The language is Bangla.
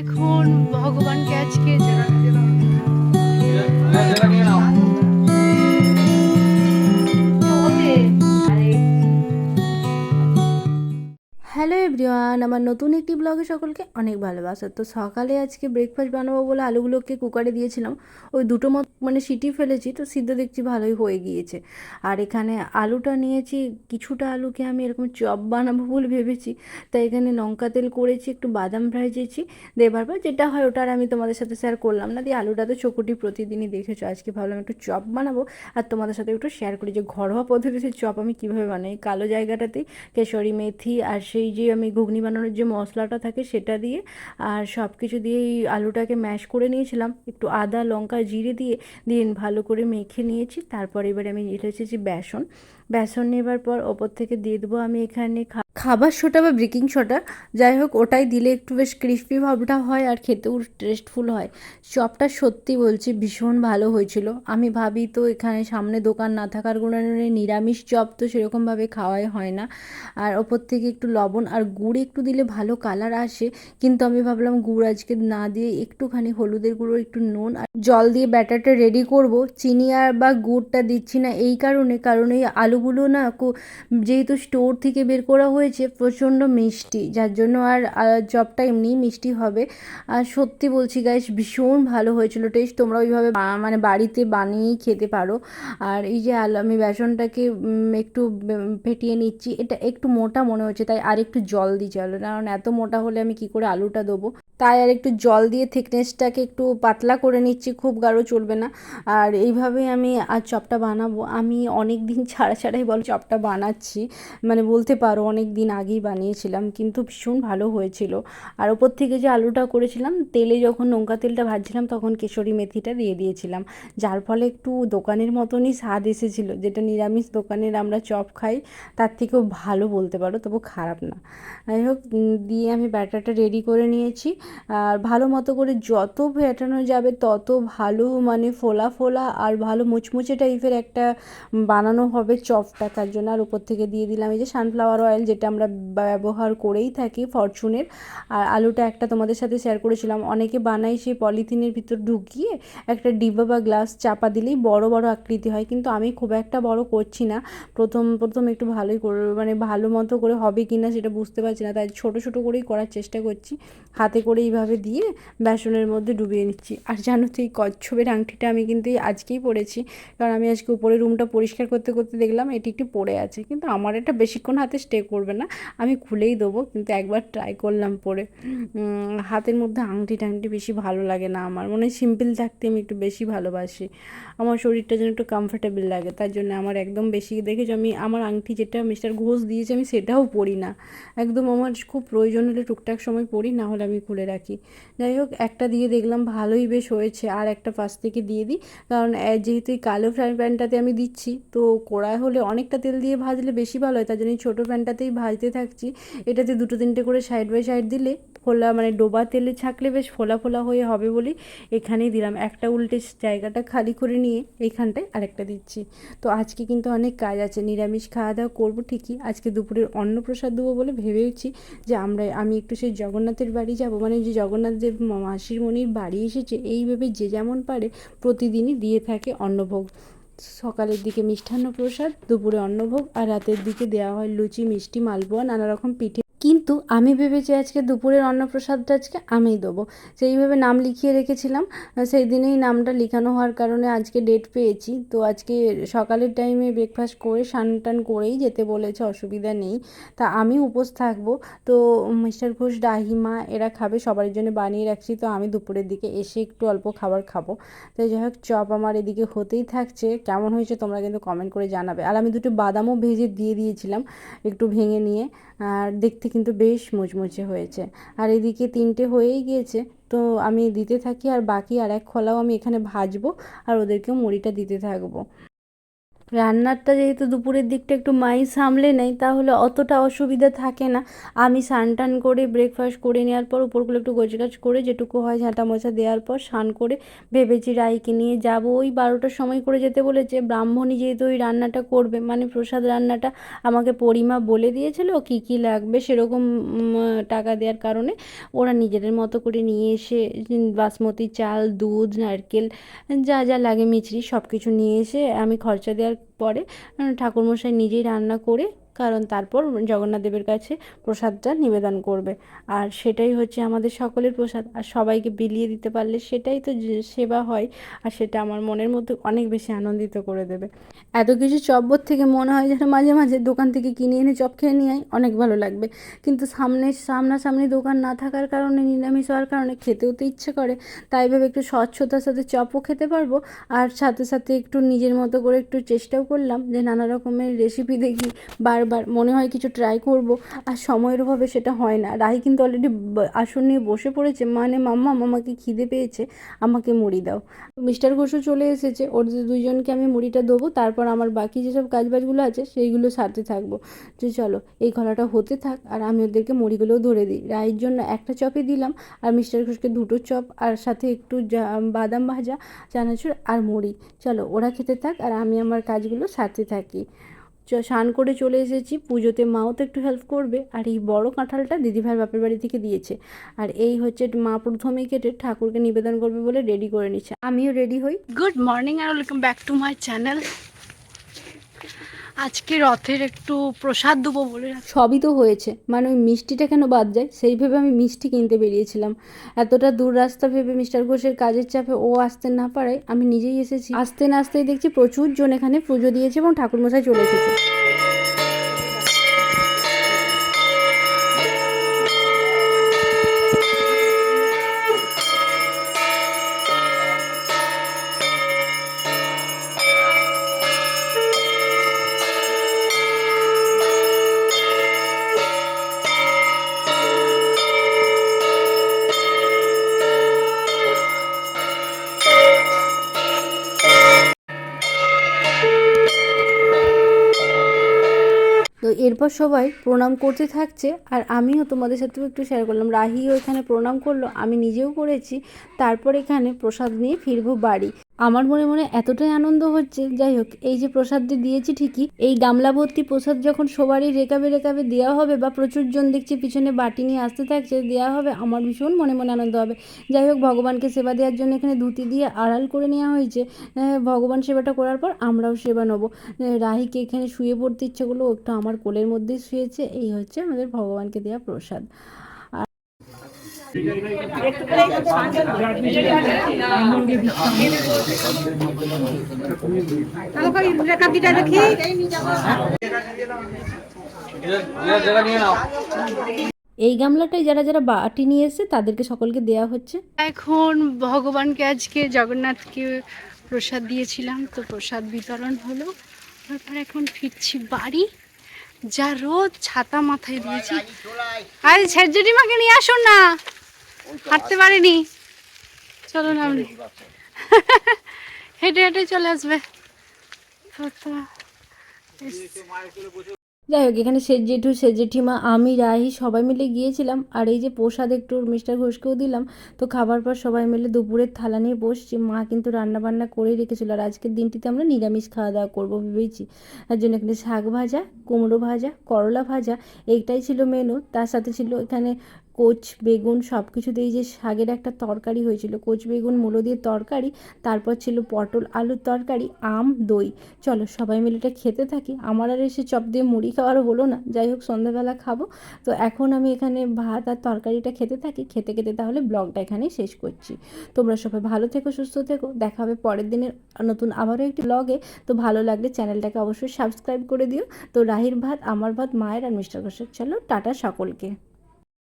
এখন ভগবানকে আজকে হ্যালো এভরিওয়ান, আমার নতুন একটি ব্লগে সকলকে অনেক ভালোবাসা। তো সকালে আজকে ব্রেকফাস্ট বানাবো বলে আলুগুলোকে কুকারে দিয়েছিলাম, ওই দুটো মত সিটি ফেলেছি, তো সিদ্ধ দেখছি ভালোই হয়ে গিয়েছে। আর এখানে আলুটা নিয়েছি, কিছুটা আলুকে আমি এরকম চপ বানাবো বলে ভেবেছি, তাই এখানে লঙ্কা তেল করেছি, একটু বাদাম ভেজেছি, দেবার পর যেটা হয় ওটা আর আমি তোমাদের সাথে শেয়ার করলাম না। দিয়ে আলুটা তো চকুটি প্রতিদিনই দেখেছো, আজকে ভাবলাম একটু চপ বানাবো আর তোমাদের সাথে একটু শেয়ার করি যে ঘরোয়া পদ্ধতিতে চপ আমি কীভাবে বানাই। কালো জায়গাটাতেই কেশরি মেথি আর সেই যে আমি ঘুগনি বানানোর যে মশলাটা থাকে সেটা দিয়ে আর সব কিছু দিয়ে এই আলুটাকে ম্যাশ করে নিয়েছিলাম, একটু আদা লঙ্কা জিরে দিয়ে দিয়ে ভালো করে মেখে নিয়েছি। তারপর এবারে আমি রেখেছি বেসন, বেসন নেবার পর ওপর থেকে দিয়ে দেবো আমি এখানে খাবার সোডা বা বেকিং সোডা, যাই হোক ওটাই দিলে একটু বেশ ক্রিস্পি ভাবটা হয় আর খেতেও টেস্টফুল হয়। চপটা সত্যি বলছি ভীষণ ভালো হয়েছিল। আমি ভাবি তো এখানে সামনে দোকান না থাকার কারণে নিরামিষ চপ তো সেরকমভাবে খাওয়াই হয় না, আর ওপর থেকে একটু লবণ আর গুড় একটু দিলে ভালো কালার আসে, কিন্তু আমি ভাবলাম গুড় আজকে না দিয়ে একটুখানি হলুদের গুঁড়ো একটু নুন আর জল দিয়ে ব্যাটারটা রেডি করব। চিনি আর বা গুড়টা দিচ্ছি না এই কারণ এই আলুগুলো না যেহেতু স্টোর থেকে বের করা হয়েছে প্রচণ্ড মিষ্টি, যার জন্য আর চপটা এমনিই মিষ্টি হবে। আর সত্যি বলছি গাইস ভীষণ ভালো হয়েছিল টেস্ট, তোমরা ওইভাবে বাড়িতে বানিয়েই খেতে পারো। আর এই যে আমি বেসনটাকে একটু ফেটিয়ে নিচ্ছি, এটা একটু মোটা মনে হচ্ছে তাই আর একটু জল দিই, চলো কারণ এত মোটা হলে আমি কি করে আলুটা দেবো, তাই আর একটু জল দিয়ে থিকনেসটাকে একটু পাতলা করে নিচ্ছি, খুব গাঢ় চলবে না। আর এইভাবেই আমি আজ চপটা বানাবো। আমি অনেক দিন ছাড়াই বলো চপটা বানাচ্ছি, বলতে পারো অনেক দিন আগেই বানিয়েছিলাম, কিন্তু ভীষণ ভালো হয়েছিল। আর ওপর থেকে যে আলুটা করেছিলাম তেলে যখন লঙ্কা তেলটা ভাজছিলাম তখন কেশরি মেথিটা দিয়ে দিয়েছিলাম, যার ফলে একটু দোকানের মতনই স্বাদ এসেছিলো, যেটা নিরামিষ দোকানের আমরা চপ খাই তার থেকেও ভালো বলতে পারো, তবু খারাপ না। যাই হোক দিয়ে আমি ব্যাটারটা রেডি করে নিয়েছি। আর ভালো মতো করে যত ফেটানো যাবে তত ভালো ফোলা ফোলা আর ভালো মুচমুচে টাইপের একটা বানানো হবে চপটা, তার জন্য। আর উপর থেকে দিয়ে দিলাম এই যে সানফ্লাওয়ার অয়েল, যেটা আমরা ব্যবহার করেই থাকি ফরচুনের। আর আলুটা একটা তোমাদের সাথে শেয়ার করেছিলাম, অনেকে বানাই সেই পলিথিনের ভিতর ঢুকিয়ে একটা ডিব্বা বা গ্লাস চাপা দিলেই বড় বড় আকৃতি হয়, কিন্তু আমি খুব একটা বড় করছি না। প্রথম একটু ভালোই করে ভালো মতো করে হবে কি না সেটা বুঝতে পারছি না, তাই ছোট ছোট করেই করার চেষ্টা করছি। হাতে করে এইভাবে দিয়ে বেসনের মধ্যে ডুবিয়ে নিচ্ছি। আর জানো তো এই কচ্ছপের আংটিটা আমি কিন্তু আজকেই পরেছি, কারণ আমি আজকে উপরে রুমটা পরিষ্কার করতে করতে দেখলাম এটি একটি পড়ে আছে, কিন্তু আমার এটা বেশিক্ষণ হাতে স্টে করবে না, আমি খুলেই দেবো, কিন্তু একবার ট্রাই করলাম পরে। হাতের মধ্যে আংটি টাংটি বেশি ভালো লাগে না, আমার মনে হয় সিম্পল থাকতে আমি একটু বেশি ভালোবাসি, আমার শরীরটা যেন একটু কমফোর্টেবল লাগে, তার জন্য আমার একদম বেশি দেখেছো আমি আমার আংটি যেটা মিস্টার ঘোষ দিয়েছে আমি সেটাও পরি না, একদম আমার খুব প্রয়োজন হলে টুকটাক সময় পরি, না হলে আমি খুলে রাখি। যাই হোক একটা দিয়ে দেখলাম ভালোই বেশ হয়েছে, আর একটা পাশ থেকে দিয়ে দিই, কারণ যেহেতু এই কালো ফ্রাই প্যানটাতে আমি দিচ্ছি, তো কড়াই হলে অনেকটা তেল দিয়ে ভাজলে বেশি ভালো হয়, তার জন্য এই ছোটো প্যানটাতেই ভাজতে থাকছি। এটাতে দুটো তিনটে করে সাইড বাই সাইড দিলে ফোলা ডোবা তেলে ছাঁকলে বেশ ফোলা ফোলা হয়ে হবে বলেই এখানেই দিলাম, একটা উল্টে জায়গাটা খালি করে নিয়ে এইখানটায় আরেকটা দিচ্ছি। তো আজকে কিন্তু অনেক কাজ আছে, নিরামিষ খাওয়া দাওয়া করবো ঠিকই, আজকে দুপুরের অন্নপ্রসাদ দেবো বলে ভেবেছি যে আমি একটু সেই জগন্নাথের বাড়ি যাব, যে জগন্নাথ দেব মাসির মনির বাড়ি এসেছে এইভাবে যে যেমন পারে প্রতিদিনই দিয়ে থাকে অন্নভোগ। সকালের দিকে মিষ্টান্ন প্রসাদ, দুপুরে অন্নভোগ, আর রাতের দিকে দেওয়া হয় লুচি মিষ্টি মালপোয়া নানা রকম পিঠে, কিন্তু আমি ভেবেছি আজকে দুপুরের অন্নপ্রসাদটা আজকে আমিই দেবো, সেইভাবে নাম লিখিয়ে রেখেছিলাম। সেই দিনেই নামটা লিখানো হওয়ার কারণে আজকে ডেট পেয়েছি, তো আজকে সকালের টাইমে ব্রেকফাস্ট করে স্নান টান করেই যেতে বলেছে, অসুবিধা নেই। তা আমি উপোস থাকবো, তো মিস্টার ঘোষ ডাহিমা এরা খাবে, সবার জন্য বানিয়ে রাখছি, তো আমি দুপুরের দিকে এসে একটু অল্প খাবার খাবো। তো যাই হোক চপ আমার এদিকে হতেই থাকছে, কেমন হয়েছে তোমরা কিন্তু কমেন্ট করে জানাবে। আর আমি দুটো বাদামও ভেজে দিয়ে দিয়েছিলাম একটু ভেঙে নিয়ে, আর দেখতে কিন্তু বেশ মুচমুচে হয়েছে। আর এদিকে তিনটে হয়েই গিয়েছে, তো আমি দিতে থাকি, আর বাকি আর এক খোলাও আমি এখানে ভাজবো আর ওদেরকেও মুড়িটা দিতে থাকবো। রান্নারটা যেহেতু দুপুরের দিকটা একটু মাই সামলে নেয়, তাহলে অতটা অসুবিধা থাকে না। আমি স্নান টান করে ব্রেকফাস্ট করে নেওয়ার পর উপরগুলো একটু গোছগাছ করে যেটুকু হয় ঝাঁটা মোছা দেওয়ার পর স্নান করে ভেবেছি রাইকে নিয়ে যাব। ওই 12টার সময় করে যেতে বলেছে। ব্রাহ্মণই যেহেতু ওই রান্নাটা করবে, মানে প্রসাদ রান্নাটা, আমাকে পরিমা বলে দিয়েছিল কী কী লাগবে সেরকম টাকা দেওয়ার কারণে ওরা নিজেদের মতো করে নিয়ে এসে বাসমতি চাল, দুধ, নারকেল, যা যা লাগে মিছরি সব কিছু নিয়ে এসে আমি খরচা দেওয়ার পরে ঠাকুরমশাই নিজেই রান্না করে, কারণ তারপর জগন্নাথ দেবের কাছে প্রসাদটা নিবেদন করবে। আর সেটাই হচ্ছে আমাদের সকলের প্রসাদ, আর সবাইকে বিলিয়ে দিতে পারলে সেটাই তো সেবা হয়। আর সেটা আমার মনের মধ্যে অনেক বেশি আনন্দিত করে দেবে। এত কিছু চব্বর থেকে মনে হয় যেন মাঝে মাঝে দোকান থেকে কিনে এনে চপ খেয়ে নিয়ে আয়, অনেক ভালো লাগবে। কিন্তু সামনাসামনি দোকান না থাকার কারণে, নিরামিষ হওয়ার কারণে খেতেও তো ইচ্ছে করে। তাই ভেবে একটু স্বচ্ছতার সাথে চপও খেতে পারবো, আর সাথে সাথে একটু নিজের মতো করে একটু চেষ্টাও করলাম যে নানা রকমের রেসিপি দেখি, বারবার মনে হয় কিছু ট্রাই করব, আর সময়ের অভাবে সেটা হয় না। রাহি কিন্তু অলরেডি আসন নিয়ে বসে পড়েছে, মানে মাম্মা আমাকে খিদে পেয়েছে, আমাকে মুড়ি দাও। মিস্টার ঘোষও চলে এসেছে, ওদের দুইজনকে আমি মুড়িটা দেবো, তারপর আমার বাকি যেসব কাজবাজগুলো আছে সেইগুলো সারতে থাকবো। যে চলো এই গলাটা হতে থাক, আর আমি ওদেরকে মুড়িগুলোও ধরে দিই। রায়ের জন্য একটা চপই দিলাম, আর মিস্টার ঘোষকে দুটো চপ, আর সাথে একটু বাদাম ভাজা, চানাচুর আর মুড়ি। চলো ওরা খেতে থাক, আর আমি আমার কাজগুলো সারতে থাকি। স্নান করে চলে এসেছি, পুজোতে মাও তো একটু হেল্প করবে। আর এই বড় কাঁঠালটা দিদিভাইয়ের বাপের বাড়ি থেকে দিয়েছে। আর এই হচ্ছে মা প্রথমেই কেটে ঠাকুরকে নিবেদন করবে বলে রেডি করে নিচ্ছে, আমিও রেডি হই। গুড মর্নিং আর welcome back to my channel. আজকে রথের একটু প্রসাদ দেবো বলে সবই তো হয়েছে, মানে ওই মিষ্টিটা কেন বাদ যায় সেই ভেবে আমি মিষ্টি কিনতে বেরিয়েছিলাম। এতটা দূর রাস্তা ভেবে মিস্টার ঘোষের কাজের চাপে ও আসতে না পারায় আমি নিজেই এসেছি। আসতে না আসতেই দেখছি প্রচুর জন এখানে পুজো দিয়েছে এবং ঠাকুরমশাই চলে এসেছে। তো এরপর সবাই প্রণাম করতে থাকছে, আর আমিও তোমাদের সাথেও একটু শেয়ার করলাম। রাহিও এখানে প্রণাম করলো, আমি নিজেও করেছি। তারপর এখানে প্রসাদ নিয়ে ফিরবো বাড়ি। আমার মনে মনে এতটাই আনন্দ হচ্ছে। যাই হোক, এই যে প্রসাদটি দিয়েছি ঠিকই, এই গামলা ভর্তি প্রসাদ যখন সবারই রেকাবে রেকাবে দেওয়া হবে, বা প্রচুর জন দেখছি পিছনে বাটি নিয়ে আসতে থাকছে দেওয়া হবে, আমার ভীষণ মনে মনে আনন্দ হবে। যাই হোক, ভগবানকে সেবা দেওয়ার জন্য এখানে ধুতি দিয়ে আড়াল করে নেওয়া হয়েছে। ভগবান সেবাটা করার পর আমরাও সেবা নেবো। রাহিকে এখানে শুয়ে পড়তে ইচ্ছে করলো, একটু আমার কোলের মধ্যেই শুয়েছে। এই হচ্ছে আমাদের ভগবানকে দেওয়া প্রসাদ। এই গামলাটাই যারা যারা বাটি নিয়ে এসেছে তাদেরকে সকলকে দেয়া হচ্ছে। এখন ভগবানকে আজকে জগন্নাথকে প্রসাদ দিয়েছিলাম, তো প্রসাদ বিতরণ হলো। তারপর এখন ফিরছি বাড়ি। যা রোদ, ছাতা মাথায় দিয়েছি। আরে ছেড়জুটিমাকে নিয়ে আসুন না, হাঁটতে পারিনি। চলো না, আপনি হেঁটে হেঁটে চলে আসবে। যাই হোক, এখানে শেঠ জেঠু, শেঠ জেঠিমা, আমি, রাহি সবাই মিলে গিয়েছিলাম। আর এই যে প্রসাদ একটু মিস্টার ঘোষকেও দিলাম। তো খাবার পর সবাই মিলে দুপুরের থালা নিয়ে বসছি। মা কিন্তু রান্না বান্না করেই রেখেছিল, আর আজকের দিনটিতে আমরা নিরামিষ খাওয়া দাওয়া করবো ভেবেছি। তার জন্য এখানে শাক ভাজা, কুমড়ো ভাজা, করলা ভাজা, এইটাই ছিল মেনু। তার সাথে ছিল এখানে কোচ বেগুন, সব কিছু দিয়ে যে শাকের একটা তরকারি হয়েছিল, কোচ বেগুন মূলো দিয়ে তরকারি। তারপর ছিল পটল আলুর তরকারি, আম, দই। চলো সবাই মিলে এটা খেতে থাকি। আমার আর এসে চপ দিয়ে মুড়ি খাওয়ারও হলো না। যাই হোক, সন্ধ্যাবেলা খাবো। তো এখন আমি এখানে ভাত আর তরকারিটা খেতে থাকি। খেতে খেতে তাহলে ব্লগটা এখানেই শেষ করছি। তোমরা সবাই ভালো থেকো, সুস্থ থেকো। দেখা হবে পরের দিনের নতুন আবারও একটি ব্লগে। তো ভালো লাগলে চ্যানেলটাকে অবশ্যই সাবস্ক্রাইব করে দিও। তো রাহির ভাত, আমার ভাত, মায়ের আর মিস্টার ঘোষের। চলো টাটা সকলকে।